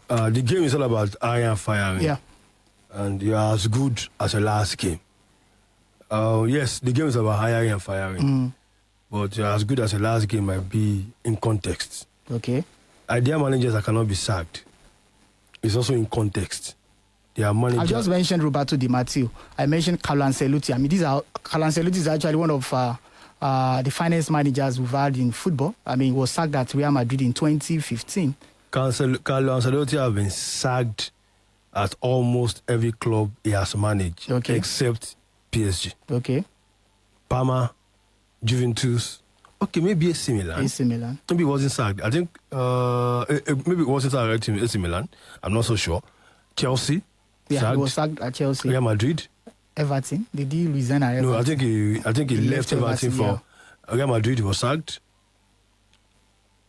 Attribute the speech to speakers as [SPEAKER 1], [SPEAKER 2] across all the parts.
[SPEAKER 1] The game is all about iron firing.
[SPEAKER 2] Yeah.
[SPEAKER 1] And you're as good as your last game. Yes, the game is about hiring and firing. But you're as good as your last game might be in context.
[SPEAKER 2] Okay.
[SPEAKER 1] There are managers that cannot be sacked. It's also in context. There are managers.
[SPEAKER 2] I just mentioned Roberto Di Matteo. I mentioned Carlo Ancelotti. I mean, Carlo Ancelotti is actually one of the finest managers we've had in football. I mean, he was sacked at Real Madrid in 2015.
[SPEAKER 1] Carlo Ancelotti has been sacked at almost every club he has managed, except PSG.
[SPEAKER 2] Okay.
[SPEAKER 1] Parma, Juventus. Okay, maybe AC Milan.
[SPEAKER 2] AC Milan.
[SPEAKER 1] Maybe it wasn't sacked. I think maybe it wasn't sacked at AC Milan. I'm not so sure. Chelsea.
[SPEAKER 2] Yeah,
[SPEAKER 1] sacked.
[SPEAKER 2] he was sacked at Chelsea.
[SPEAKER 1] Real Madrid.
[SPEAKER 2] Everton. Did he resign at Everton?
[SPEAKER 1] No, I think he left Everton for Real Madrid. He was sacked.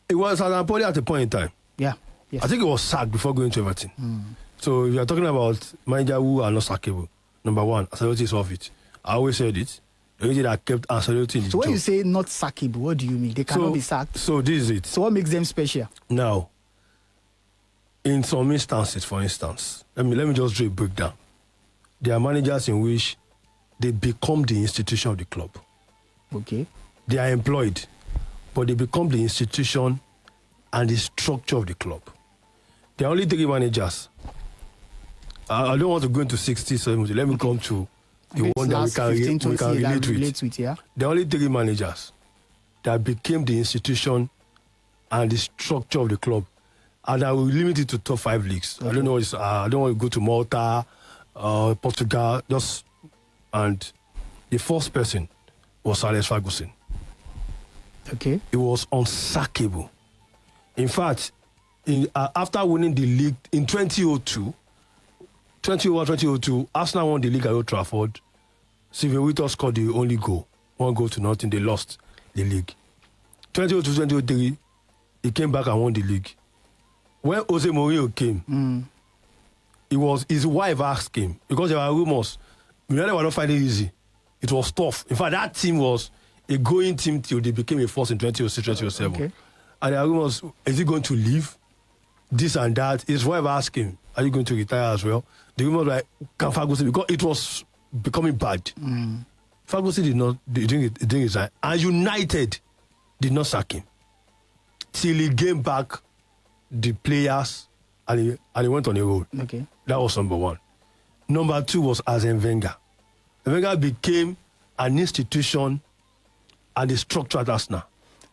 [SPEAKER 1] It was at Napoli at a point in time.
[SPEAKER 2] Yeah. Yes.
[SPEAKER 1] I think he was sacked before going to Everton. So if you are talking about managers who are not sackable, number one, Ancelotti is off it. I always said it. The only thing that kept Ancelotti in the
[SPEAKER 2] So when
[SPEAKER 1] job.
[SPEAKER 2] you say not sackable, what do you mean? They cannot be sacked.
[SPEAKER 1] So this is it.
[SPEAKER 2] So what makes them special?
[SPEAKER 1] Now, in some instances, for instance, let me just do a breakdown. There are managers in which they become the institution of the club.
[SPEAKER 2] Okay.
[SPEAKER 1] They are employed, but they become the institution and the structure of the club. There are only 3 managers. I don't want to go into 60, 70. Let me come to the one that we can relate with.
[SPEAKER 2] Yeah?
[SPEAKER 1] There are only 3 managers that became the institution and the structure of the club. And I will limit it to top 5 leagues. Okay. I don't want to go to Malta, Portugal, and the first person was Alex Ferguson.
[SPEAKER 2] Okay.
[SPEAKER 1] It was unsackable. In fact, after winning the league in 2002, Arsenal won the league at Old Trafford. Steven Whittle scored the only goal. 1-0. They lost the league. 2002-2003, he came back and won the league. When Jose Mourinho came, it was his wife asked him, because there were rumors. United were not finding it easy. It was tough. In fact, that team was a going team till they became a force in 2006-2007. Okay. And there were rumors, is he going to leave? This and that. His wife asked him, are you going to retire as well? The rumors were, can Ferguson, because it was becoming bad. Ferguson didn't resign. And United did not sack him till he came back the players and he went on a roll.
[SPEAKER 2] Okay.
[SPEAKER 1] That was number one. Number two was Arsene Wenger. Wenger became an institution and a structure at Arsenal.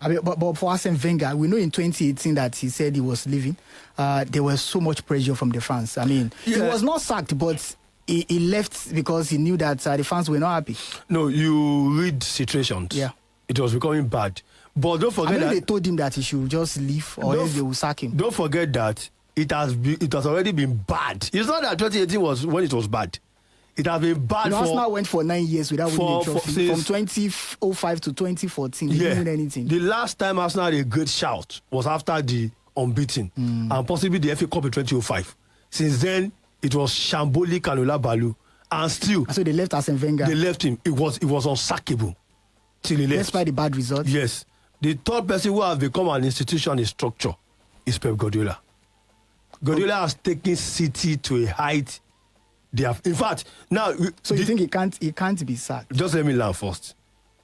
[SPEAKER 2] I mean, but for Arsene Wenger, we know in 2018 that he said he was leaving. There was so much pressure from the fans. I mean, he was not sacked, but he left because he knew that the fans were not happy.
[SPEAKER 1] No, you read situations. Yeah. It was becoming bad. But don't forget that
[SPEAKER 2] they told him that he should just leave or else they will sack him.
[SPEAKER 1] Don't forget that it has already been bad. It's not that 2018 was when it was bad. It has been bad.
[SPEAKER 2] Arsenal went for 9 years without winning a trophy. From 2005 to 2014, they didn't win anything.
[SPEAKER 1] The last time Arsenal had a great shout was after the unbeaten and possibly the FA Cup in 2005. Since then, it was Shamboli, Kanola Balu, and still.
[SPEAKER 2] So they left Arsene Wenger.
[SPEAKER 1] They left him. It was unsackable till he left.
[SPEAKER 2] Despite the bad results.
[SPEAKER 1] Yes. The third person who has become an institution, a structure, is Pep Guardiola. Guardiola has taken City to a height. They have, in fact, now.
[SPEAKER 2] So you think he can't be sacked?
[SPEAKER 1] Just let me learn first.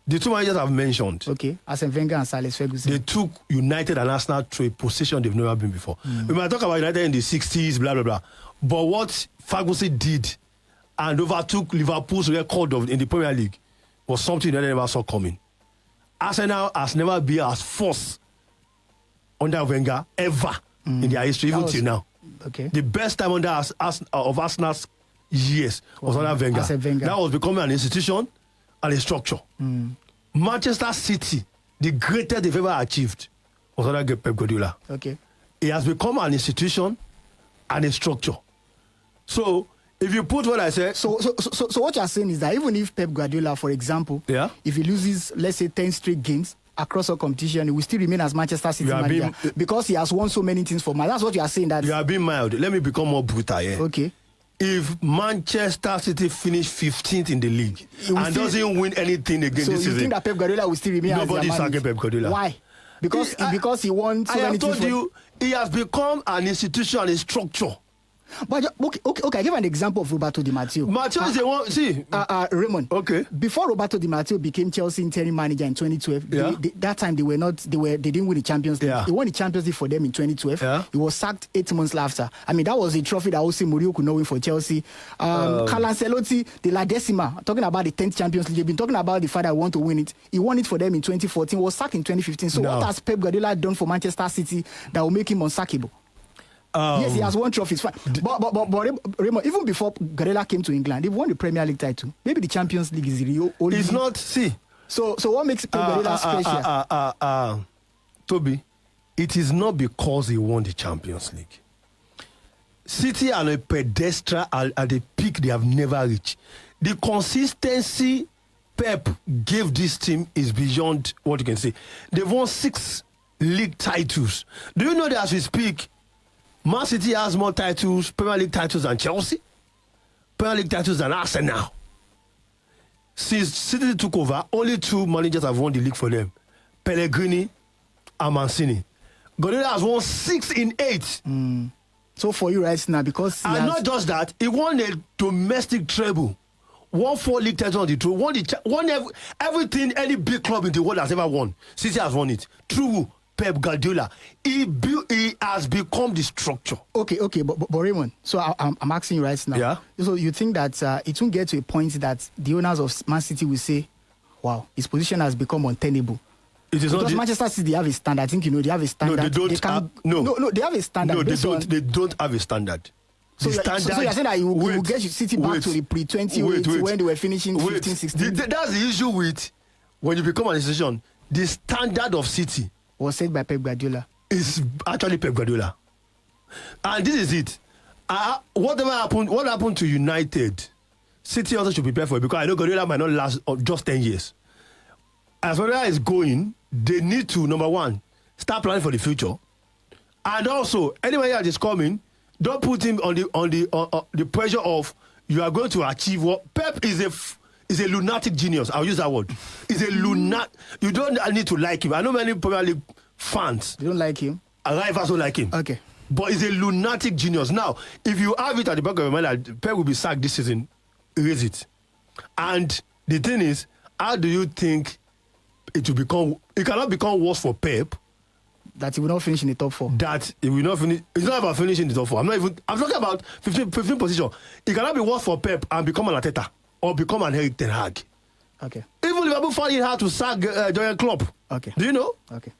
[SPEAKER 1] The 2 managers I've mentioned.
[SPEAKER 2] Okay, Arsene Wenger and Alex Ferguson.
[SPEAKER 1] They took United and Arsenal to a position they've never been before. We might talk about United in the 60s, blah blah blah. But what Ferguson did and overtook Liverpool's record in the Premier League was something United never saw coming. Arsenal has never been as force under Wenger ever in their history, even till now.
[SPEAKER 2] Okay.
[SPEAKER 1] The best time under of Arsenal's years was under Wenger. That was becoming an institution and a structure. Manchester City, the greatest they've ever achieved, was under Pep Guardiola.
[SPEAKER 2] Okay.
[SPEAKER 1] It has become an institution and a structure. So, if you put what I said...
[SPEAKER 2] So what you're saying is that even if Pep Guardiola, for example, if he loses, let's say, 10 straight games across a competition, he will still remain as Manchester City manager because he has won so many things for Man. That's what you are saying. That
[SPEAKER 1] you are being mild. Let me become more brutal here.
[SPEAKER 2] Okay.
[SPEAKER 1] If Manchester City finish 15th in the league and doesn't win anything again this season...
[SPEAKER 2] So you think that Pep Guardiola will still remain as their manager?
[SPEAKER 1] Nobody's sacking Pep Guardiola.
[SPEAKER 2] Why? Because he won so many things.
[SPEAKER 1] I have told you, he has become an institution and a structure.
[SPEAKER 2] But okay. I give an example of Roberto Di Matteo.
[SPEAKER 1] Matteo is the one. See,
[SPEAKER 2] Raymond.
[SPEAKER 1] Okay.
[SPEAKER 2] Before Roberto Di Matteo became Chelsea interim manager in 2012, that time they didn't win the Champions League.
[SPEAKER 1] Yeah.
[SPEAKER 2] He won the Champions League for them in 2012.
[SPEAKER 1] Yeah.
[SPEAKER 2] He was sacked 8 months after. I mean, that was a trophy that Jose Mourinho could not win for Chelsea. Carlo Ancelotti, the La Decima, talking about the 10th Champions League. They've been talking about the fact that I want to win it. He won it for them in 2014. Was sacked in 2015. So what has Pep Guardiola done for Manchester City that will make him unsackable? Yes, he has won trophies. Fine. But Raymond, even before Guardiola came to England, he won the Premier League title. Maybe the Champions League is the only.
[SPEAKER 1] It's not. See.
[SPEAKER 2] So what makes Pep Guardiola special?
[SPEAKER 1] Toby, it is not because he won the Champions League. City are a pedestal at the peak they have never reached. The consistency Pep gave this team is beyond what you can say. They've won 6 league titles. Do you know that as we speak, Man City has more titles, Premier League titles than Chelsea, Premier League titles than Arsenal. Since City took over, only 2 managers have won the league for them: Pellegrini and Mancini. Guardiola has won 6 in 8.
[SPEAKER 2] So for you right now, because
[SPEAKER 1] not just that, he won a domestic treble, won 4 league titles on the tour, won everything any big club in the world has ever won. City has won it. True. Pep Guardiola, he has become the structure.
[SPEAKER 2] Okay, but Raymond, so I'm asking you right now.
[SPEAKER 1] Yeah.
[SPEAKER 2] So you think that it won't get to a point that the owners of Man City will say, "Wow, his position has become untenable."
[SPEAKER 1] It is
[SPEAKER 2] because Manchester City, they have a standard. I think they have a standard.
[SPEAKER 1] No, they don't.
[SPEAKER 2] No, they have a standard.
[SPEAKER 1] No, they don't have a standard.
[SPEAKER 2] So you're saying that you will get City back to the pre-20 when they were finishing 15, 16.
[SPEAKER 1] That's the issue with when you become an institution. The standard of City
[SPEAKER 2] was set by Pep Guardiola.
[SPEAKER 1] Is actually Pep Guardiola. And this is it. What happened to United, City also should prepare for it, because I know Guardiola might not last just 10 years. As Guardiola is going, they need to, number one, start planning for the future. And also, anyone that is coming, don't put him on the pressure of you are going to achieve what. Pep is a lunatic genius. I'll use that word. He's a lunatic. You don't need to like him. I know many Premier League fans.
[SPEAKER 2] You don't like him?
[SPEAKER 1] Rivals don't like him.
[SPEAKER 2] Okay.
[SPEAKER 1] But he's a lunatic genius. Now, if you have it at the back of your mind that Pep will be sacked this season, erase it. And the thing is, how do you think it cannot become worse for Pep?
[SPEAKER 2] That he will not finish in the top 4.
[SPEAKER 1] That he will not finish. It's not about finishing in the top 4. I'm talking about 15 position. It cannot be worse for Pep and become an Arteta or become an Eric Ten Hag.
[SPEAKER 2] Okay.
[SPEAKER 1] Even Liverpool found it hard to sack Jurgen Klopp.
[SPEAKER 2] Okay.
[SPEAKER 1] Do you know?
[SPEAKER 2] Okay.